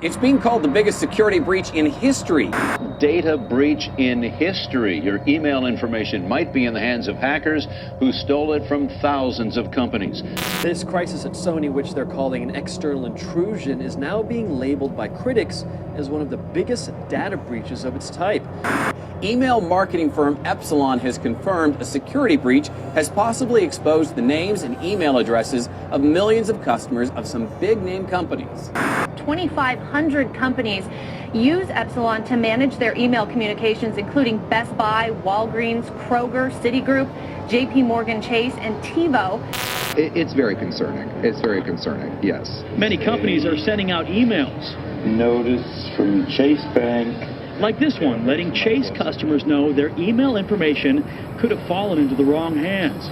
It's being called the biggest security breach in history. Data breach in history. Your email information might be in the hands of hackers who stole it from thousands of companies. This crisis at Sony, which they're calling an external intrusion, is now being labeled by critics as one of the biggest data breaches of its type. Email marketing firm Epsilon has confirmed a security breach has possibly exposed the names and email addresses of millions of customers of some big-name companies. 2,500 companies use Epsilon to manage their email communications, including Best Buy, Walgreens, Kroger, Citigroup, JP Morgan Chase, and TiVo. It's very concerning. It's very concerning, yes. Many companies are sending out emails. Notice from Chase Bank. Like this one, letting Chase customers know their email information could have fallen into the wrong hands.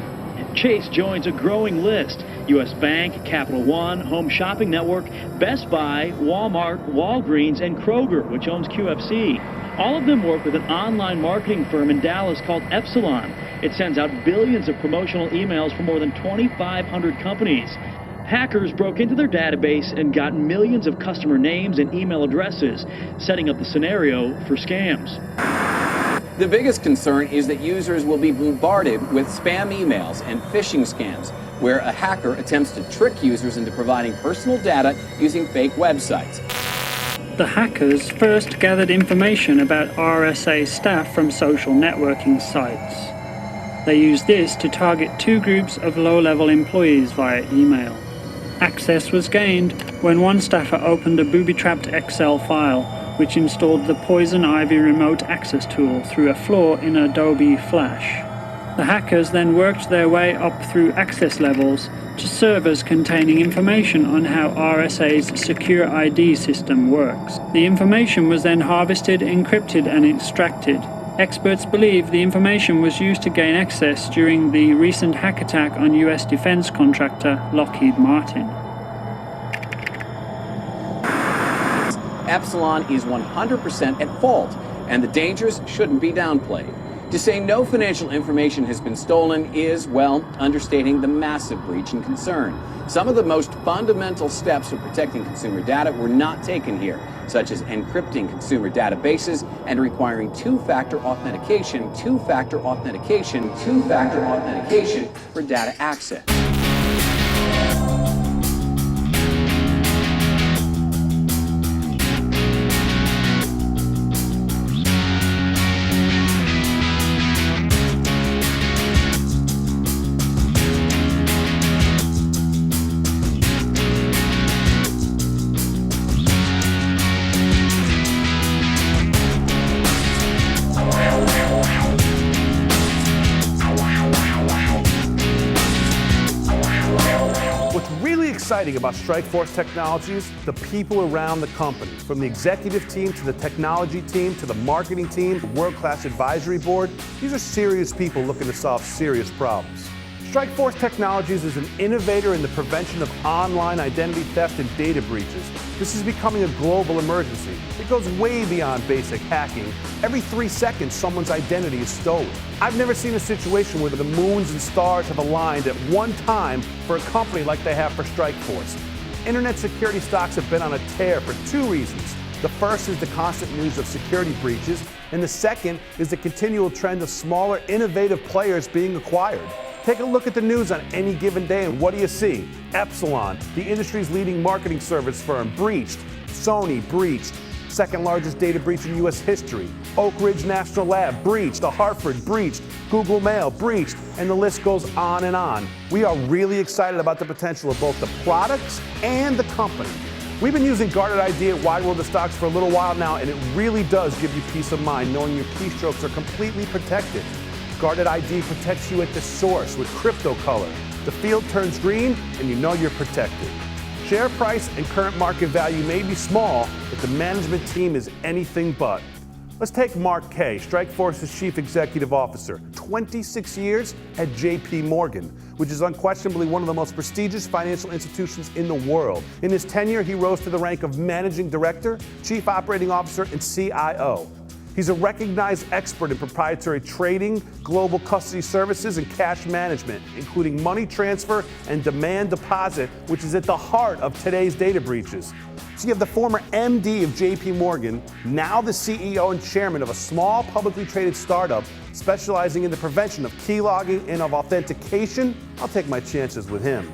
Chase joins a growing list. U.S. Bank, Capital One, Home Shopping Network, Best Buy, Walmart, Walgreens, and Kroger, which owns QFC. All of them work with an online marketing firm in Dallas called Epsilon. It sends out billions of promotional emails for more than 2,500 companies. Hackers broke into their database and got millions of customer names and email addresses, setting up the scenario for scams. The biggest concern is that users will be bombarded with spam emails and phishing scams, where a hacker attempts to trick users into providing personal data using fake websites. The hackers first gathered information about RSA staff from social networking sites. They used this to target two groups of low-level employees via email. Access was gained when one staffer opened a booby-trapped Excel file, which installed the Poison Ivy remote access tool through a flaw in Adobe Flash. The hackers then worked their way up through access levels to servers containing information on how RSA's secure ID system works. The information was then harvested, encrypted, and extracted. Experts believe the information was used to gain access during the recent hack attack on U.S. defense contractor Lockheed Martin. Epsilon is 100% at fault, and the dangers shouldn't be downplayed. To say no financial information has been stolen is, well, understating the massive breach and concern. Some of the most fundamental steps of protecting consumer data were not taken here, such as encrypting consumer databases and requiring two-factor authentication for data access. Exciting about StrikeForce Technologies, the people around the company, from the executive team to the technology team to the marketing team, the world-class advisory board. These are serious people looking to solve serious problems. StrikeForce Technologies is an innovator in the prevention of online identity theft and data breaches. This is becoming a global emergency. It goes way beyond basic hacking. Every 3 seconds, someone's identity is stolen. I've never seen a situation where the moons and stars have aligned at one time for a company like they have for StrikeForce. Internet security stocks have been on a tear for two reasons. The first is the constant news of security breaches, and the second is the continual trend of smaller, innovative players being acquired. Take a look at the news on any given day, and what do you see? Epsilon, the industry's leading marketing service firm, breached. Sony, breached. Second largest data breach in U.S. history. Oak Ridge National Lab, breached. The Hartford, breached. Google Mail, breached. And the list goes on and on. We are really excited about the potential of both the products and the company. We've been using Guarded ID at Wide World of Stocks for a little while now, and it really does give you peace of mind knowing your keystrokes are completely protected. Guarded ID protects you at the source with crypto color. The field turns green and you know you're protected. Share price and current market value may be small, but the management team is anything but. Let's take Mark Kay, StrikeForce's Chief Executive Officer, 26 years at JP Morgan, which is unquestionably one of the most prestigious financial institutions in the world. In his tenure, he rose to the rank of Managing Director, Chief Operating Officer, and CIO. He's a recognized expert in proprietary trading, global custody services, and cash management, including money transfer and demand deposit, which is at the heart of today's data breaches. So you have the former MD of JP Morgan, now the CEO and chairman of a small publicly traded startup specializing in the prevention of keylogging and of authentication. I'll take my chances with him.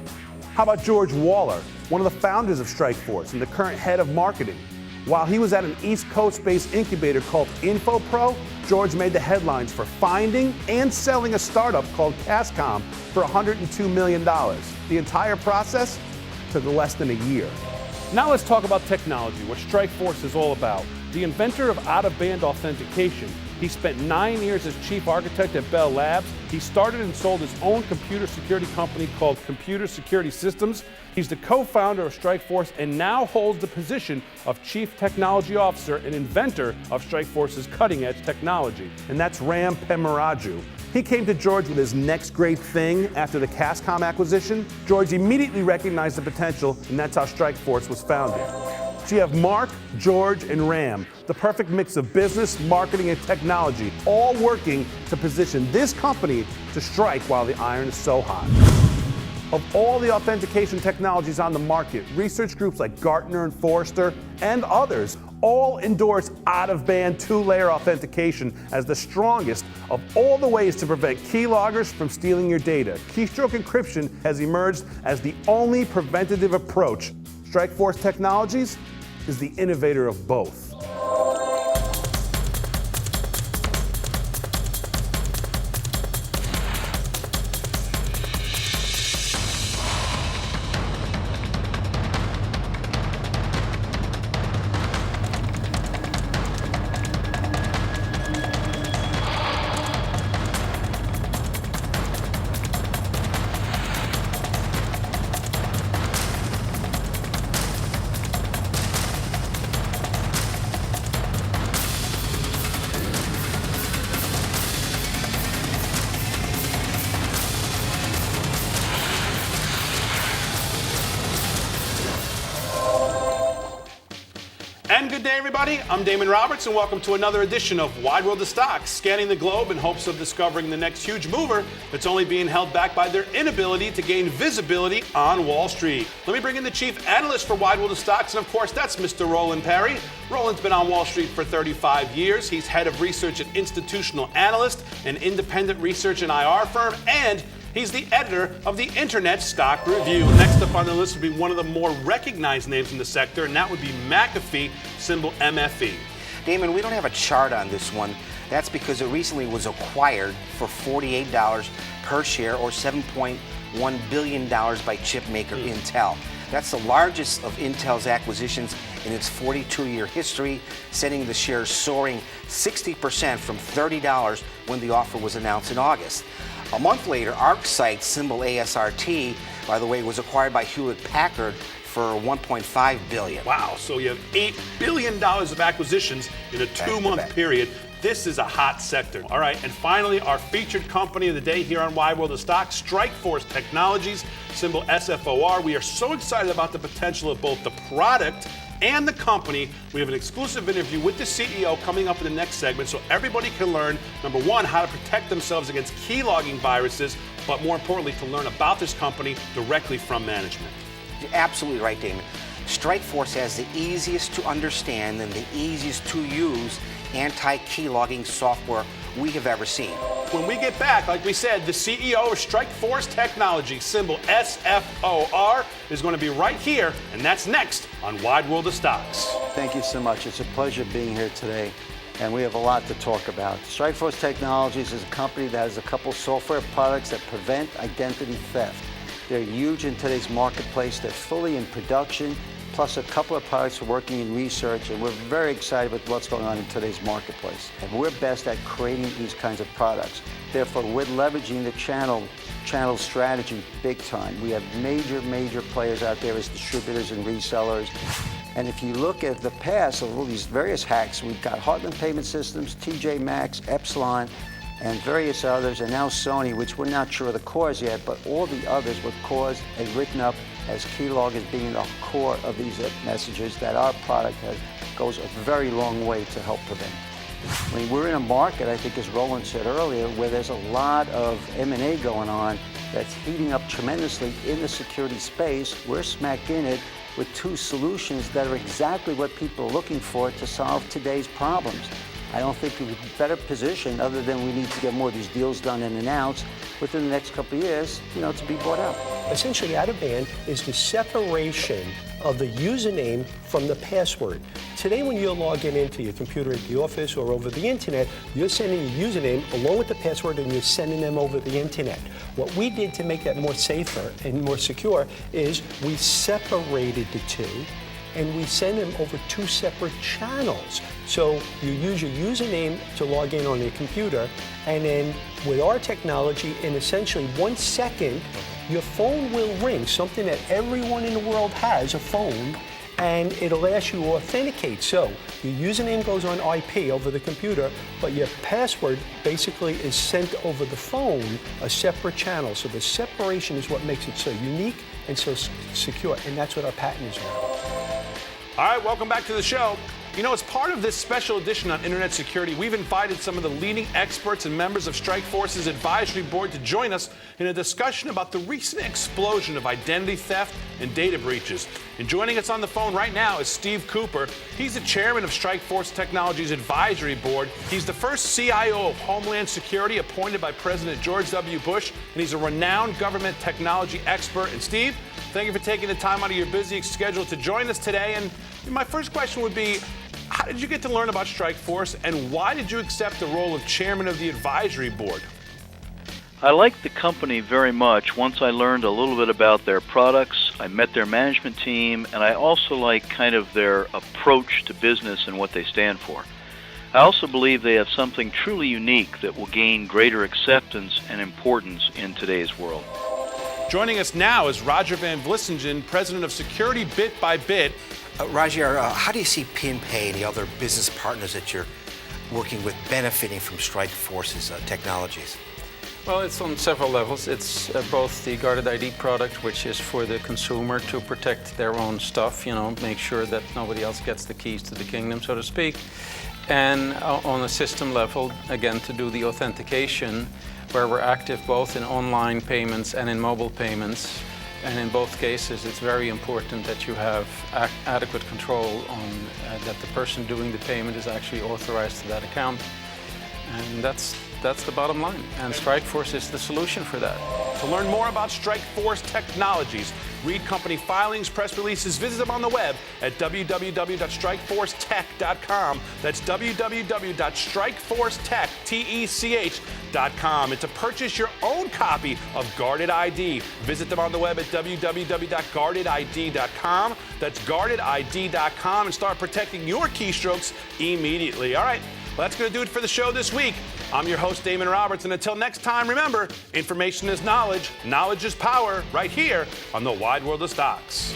How about George Waller, one of the founders of StrikeForce and the current head of marketing? While he was at an East Coast-based incubator called InfoPro, George made the headlines for finding and selling a startup called Cascom for $102 million. The entire process took less than a year. Now let's talk about technology, what StrikeForce is all about. The inventor of out-of-band authentication, he spent 9 years as chief architect at Bell Labs. He started and sold his own computer security company called Computer Security Systems. He's the co-founder of StrikeForce and now holds the position of Chief Technology Officer and inventor of StrikeForce's cutting-edge technology, and that's Ram Pemaraju. He came to George with his next great thing after the Cascom acquisition. George immediately recognized the potential, and that's how StrikeForce was founded. So you have Mark, George, and Ram, the perfect mix of business, marketing, and technology, all working to position this company to strike while the iron is so hot. Of all the authentication technologies on the market, research groups like Gartner and Forrester and others all endorse out-of-band two-layer authentication as the strongest of all the ways to prevent keyloggers from stealing your data. Keystroke encryption has emerged as the only preventative approach. StrikeForce Technologies is the innovator of both. And good day, everybody. I'm Damon Roberts, and welcome to another edition of Wide World of Stocks, scanning the globe in hopes of discovering the next huge mover that's only being held back by their inability to gain visibility on Wall Street. Let me bring in the chief analyst for Wide World of Stocks, and of course, that's Mr. Roland Perry. Roland's been on Wall Street for 35 years. He's head of research at Institutional Analyst, an independent research and IR firm, and he's the editor of the Internet Stock Review. Next up on the list would be one of the more recognized names in the sector, and that would be McAfee, symbol MFE. Damon, we don't have a chart on this one. That's because it recently was acquired for $48 per share, or $7.1 billion by chipmaker Intel. That's the largest of Intel's acquisitions in its 42-year history, sending the shares soaring 60% from $30 when the offer was announced in August. A month later, ArcSight, symbol ASRT, by the way, was acquired by Hewlett-Packard for $1.5 billion. Wow, so you have $8 billion of acquisitions in a two-month period. This is a hot sector. All right, and finally, our featured company of the day here on Wide World of Stocks, StrikeForce Technologies, symbol SFOR. We are so excited about the potential of both the product and the company. We have an exclusive interview with the CEO coming up in the next segment, so everybody can learn, number one, how to protect themselves against keylogging viruses, but more importantly, to learn about this company directly from management. You're absolutely right, Damon. StrikeForce has the easiest to understand and the easiest to use anti-keylogging software we have ever seen. When we get back, like we said, the CEO of StrikeForce Technologies, symbol SFOR, is going to be right here, and that's next on Wide World of Stocks. Thank you so much. It's a pleasure being here today, and we have a lot to talk about. StrikeForce Technologies is a company that has a couple software products that prevent identity theft. They're huge in today's marketplace. They're fully in production, plus a couple of products are working in research, and we're very excited with what's going on in today's marketplace. And we're best at creating these kinds of products. Therefore, we're leveraging the channel strategy big time. We have major players out there as distributors and resellers. And if you look at the past of all these various hacks, we've got Heartland Payment Systems, TJ Maxx, Epsilon, and various others, and now Sony, which we're not sure of the cause yet, but all the others were caused and written up as keylog as being the core of these messages that our product goes a very long way to help prevent. I mean, we're in a market, I think, as Roland said earlier, where there's a lot of M&A going on that's heating up tremendously in the security space. We're smack in it with two solutions that are exactly what people are looking for to solve today's problems. I don't think we're better positioned, other than we need to get more of these deals done and announced within the next couple of years, to be bought out. Essentially, out-of-band is the separation of the username from the password. Today, when you're logging into your computer at the office or over the internet, you're sending your username along with the password, and you're sending them over the internet. What we did to make that more safer and more secure is we separated the two, and we send them over two separate channels. So you use your username to log in on your computer, and then with our technology, in essentially 1 second, your phone will ring, something that everyone in the world has, a phone, and it'll ask you to authenticate. So your username goes on IP over the computer, but your password basically is sent over the phone, a separate channel. So the separation is what makes it so unique and so secure, and that's what our patent is about. All right, welcome back to the show. As part of this special edition on internet security, we've invited some of the leading experts and members of StrikeForce's advisory board to join us in a discussion about the recent explosion of identity theft and data breaches. And joining us on the phone right now is Steve Cooper. He's the chairman of StrikeForce Technologies advisory board. He's the first CIO of Homeland Security appointed by President George W. Bush, and he's a renowned government technology expert. And Steve, thank you for taking the time out of your busy schedule to join us today. And my first question would be, how did you get to learn about StrikeForce, and why did you accept the role of chairman of the advisory board? I liked the company very much. Once I learned a little bit about their products, I met their management team, and I also like kind of their approach to business and what they stand for. I also believe they have something truly unique that will gain greater acceptance and importance in today's world. Joining us now is Roger Van Vlissingen, president of Security Bit by Bit. Roger, how do you see PinPay and the other business partners that you're working with benefiting from StrikeForce's technologies? Well, it's on several levels. It's both the Guarded ID product, which is for the consumer to protect their own stuff, make sure that nobody else gets the keys to the kingdom, so to speak. And on a system level, again, to do the authentication, where we're active both in online payments and in mobile payments. And in both cases, it's very important that you have adequate control on that the person doing the payment is actually authorized to that account. And that's the bottom line. And StrikeForce is the solution for that. To learn more about StrikeForce Technologies, read company filings, press releases, visit them on the web at www.strikeforcetech.com. That's www.strikeforcetech.com. And to purchase your own copy of Guarded ID, visit them on the web at www.guardedid.com. That's guardedid.com, and start protecting your keystrokes immediately. All right. Well, that's going to do it for the show this week. I'm your host, Damon Roberts, and until next time, remember, information is knowledge, knowledge is power, right here on the Wide World of Stocks.